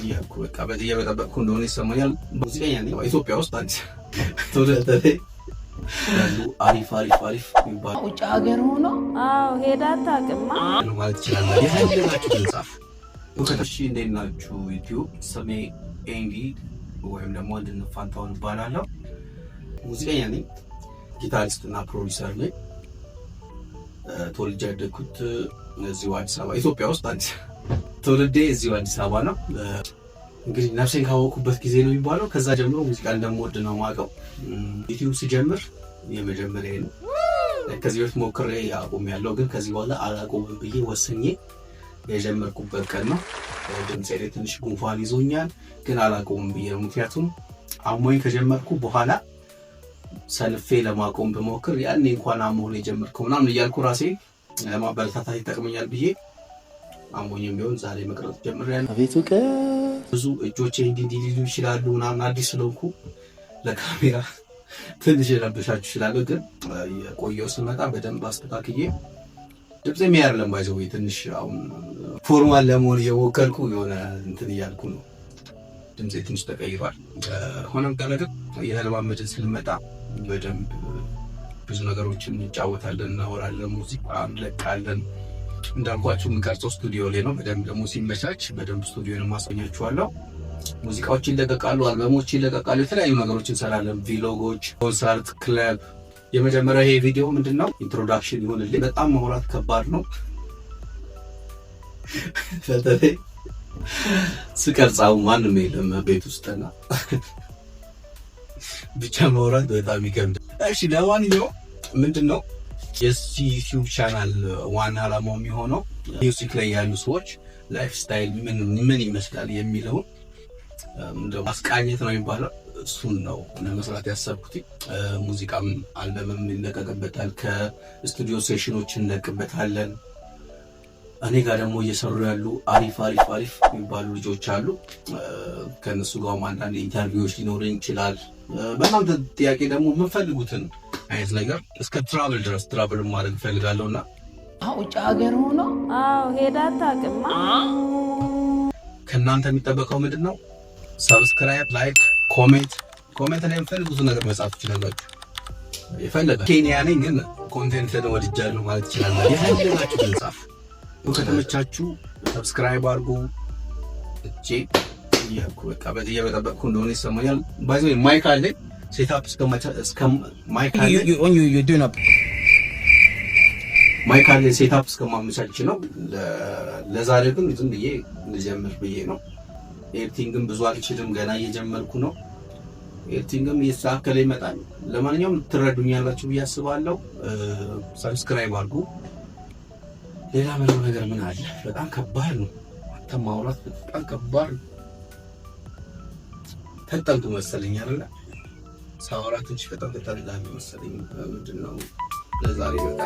ያኩ በቃ በየበጠበቅኩ እንደሆነ ይሰማኛል። ሙዚቀኛ ነኝ። ኢትዮጵያ ውስጥ አንድ ተወለደ ያሉ አሪፍ የሚባሉ ውጭ ሀገር ሆኖ ሄዳ ታቅማ ማለት ይችላል። የፈለጋችሁ ልጻፍ ከተሽ እንዴት ናችሁ? ዩቲዩብ ስሜ ኤንዲ ወይም ደግሞ አንድነት ፋንታውን እባላለሁ። ሙዚቀኛ ነኝ፣ ጊታሪስት እና ፕሮዲውሰር ነኝ። ተወልጄ ያደግኩት እዚሁ አዲስ አበባ ኢትዮጵያ ውስጥ ተወልጄ እዚሁ አዲስ አበባ ነው። እንግዲህ ነፍሴን ካወቅኩበት ጊዜ ነው የሚባለው። ከዛ ጀምሮ ሙዚቃ እንደምወድ ነው የማውቀው። ዩቲዩብ ሲጀምር የመጀመሪያ ነው። ከዚህ በፊት ሞክሬ አቁሜያለሁ፣ ግን ከዚህ በኋላ አላቆምም ብዬ ወስኜ የጀመርኩበት ቀን ነው። ድምጼ ላይ ትንሽ ጉንፋን ይዞኛል፣ ግን አላቆምም ብዬ ነው። ምክንያቱም አሞኝ ከጀመርኩ በኋላ ሰልፌ ለማቆም በሞክር ያኔ እንኳን አሞኝ የጀመርኩ ምናምን እያልኩ ራሴ ለማበረታታት ይጠቅመኛል ብዬ አሞኝም ቢሆን ዛሬ መቅረጽ ጀምሬያለሁ። አቤቱ ብዙ እጆቼ እንዲህ ሊሉ ይችላሉ ምናምን፣ አዲስ ስለሆንኩ ለካሜራ ትንሽ ረብሻችሁ ይችላል። ግን የቆየው ስመጣ በደንብ አስተካክዬ ድምጼ የሚያርለም ባይዘው ትንሽ አሁን ፎርማል ለመሆን እየሞከርኩ የሆነ እንትን እያልኩ ነው። ድምጼ ትንሽ ተቀይሯል። ሆነም ቀረ ግን እየተለማመድን ስንመጣ በደንብ ብዙ ነገሮችን እንጫወታለን፣ እናወራለን፣ ሙዚቃ እንለቃለን። እንዳልኳችሁ የምንቀርጸው ስቱዲዮ ላይ ነው። በደንብ ደግሞ ሲመቻች በደንብ ስቱዲዮን ማስገኛችኋለሁ። ሙዚቃዎች ይለቀቃሉ፣ አልበሞች ይለቀቃሉ፣ የተለያዩ ነገሮች እንሰራለን። ቪሎጎች፣ ኮንሰርት፣ ክለብ። የመጀመሪያ ይሄ ቪዲዮ ምንድነው ኢንትሮዳክሽን ይሆንልኝ። በጣም ማውራት ከባድ ነው። በተለይ ስቀርጻው ማንም የለም ቤት ውስጥና ብቻ ማውራት በጣም ይከብዳል። እሺ ለማንኛውም ምንድነው የዚህ ዩቲዩብ ቻናል ዋና ዓላማው የሚሆነው ሚውዚክ ላይ ያሉ ሰዎች ላይፍ ስታይል ምን ይመስላል የሚለውን ማስቃኘት ነው የሚባለው። እሱን ነው ለመስራት ያሰብኩት። ሙዚቃም አልበምም ይለቀቅበታል፣ ከስቱዲዮ ሴሽኖች እንለቅበታለን። እኔ ጋር ደግሞ እየሰሩ ያሉ አሪፍ የሚባሉ ልጆች አሉ። ከነሱ ጋርም አንዳንድ ኢንተርቪዎች ሊኖረኝ ይችላል። በእናንተ ጥያቄ ደግሞ የምንፈልጉትን አይነት ነገር እስከ ትራቭል ድረስ ትራቭል ማድረግ እፈልጋለሁና ውጭ ሀገር ሆኖ ሄዳ ታቅማ ከእናንተ የሚጠበቀው ምንድን ነው? ሰብስክራይብ፣ ላይክ፣ ኮሜንት ላይ የምፈልጉትን ነገር መጻፍ ትችላላችሁ። የፈለገ ኬንያ ነኝ ግን ኮንቴንት ወድጃለሁ ማለት ትችላላችሁ። የፈለጋችሁ ልጻፍ። ከተመቻችሁ ሰብስክራይብ አድርጉ። ያኩ በቃ በየበጠበቅኩ እንደሆነ ይሰማኛል። ባይዘው ማይክ አለ ሴትአፕ ማይክ አለ ሴትአፕ እስከማመቻች ነው። ለዛሬ ግን ዝም ብዬ ልጀምር ብዬ ነው። ኤዲቲንግም ብዙ አልችልም፣ ገና እየጀመርኩ ነው። ኤዲቲንግም እየተስተካከለ ይመጣል። ለማንኛውም ትረዱኛላችሁ ብዬ አስባለሁ። ሰብስክራይብ አድርጉ። ሌላ ምንም ነገር ምን አለ? በጣም ከባድ ነው። ማውራት በጣም ከባድ ነው። ተጠንቱ መሰለኝ አይደል? ሳወራት እንጂ በጣም ተጠላሚ መሰለኝ። ምንድነው ለዛሬ በቃ